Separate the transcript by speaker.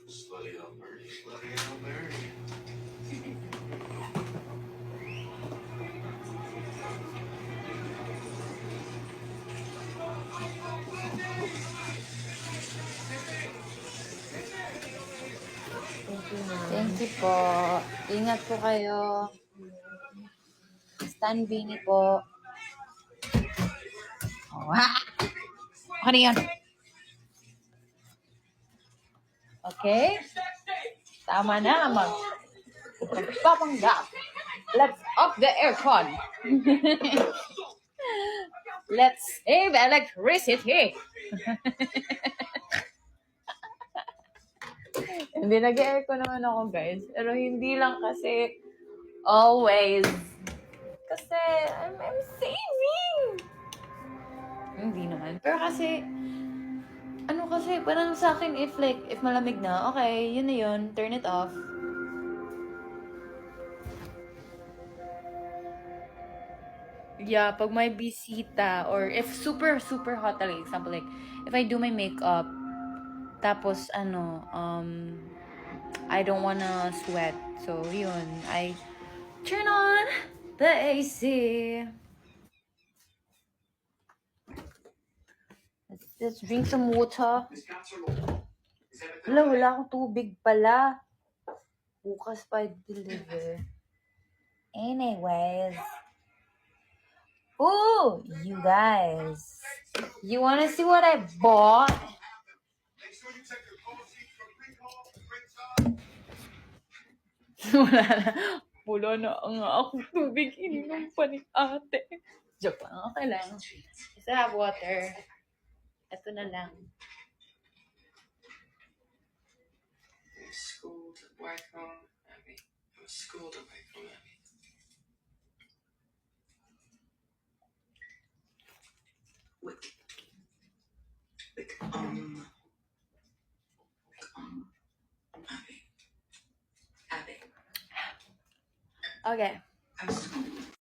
Speaker 1: Slutty out, Birdie. Slutty out, Birdie.
Speaker 2: Thank you po. Ingat po kayo. Stan Bini po. Oh, ha? Ano yan? Okay? Tama na. Magpapanggap. Let's off the aircon. Let's save electricity. Hindi, nag-aircon naman ako, guys. Pero hindi lang kasi always. Kasi I'm saving. Hindi naman. Pero kasi, ano kasi, parang sa akin, if malamig na, okay, yun na yun, turn it off. Yeah, pag may bisita, or if super, super hot talaga, example, like, if I do my makeup, tapos, I don't wanna sweat. So, yun, I turn on the AC. Let's drink some water. Wala akong tubig pala. Bukas pa deliver. Anyways. Ooh, you guys. You wanna see what I bought? Wala na. Wala na nga akong tubig. Ininom pa ni ate. Joke lang. Okay lang. Just have water. Ito na lang.
Speaker 1: Schooled away from Abby. I was schooled away from Abby. Abby.
Speaker 2: Okay.
Speaker 1: I was schooled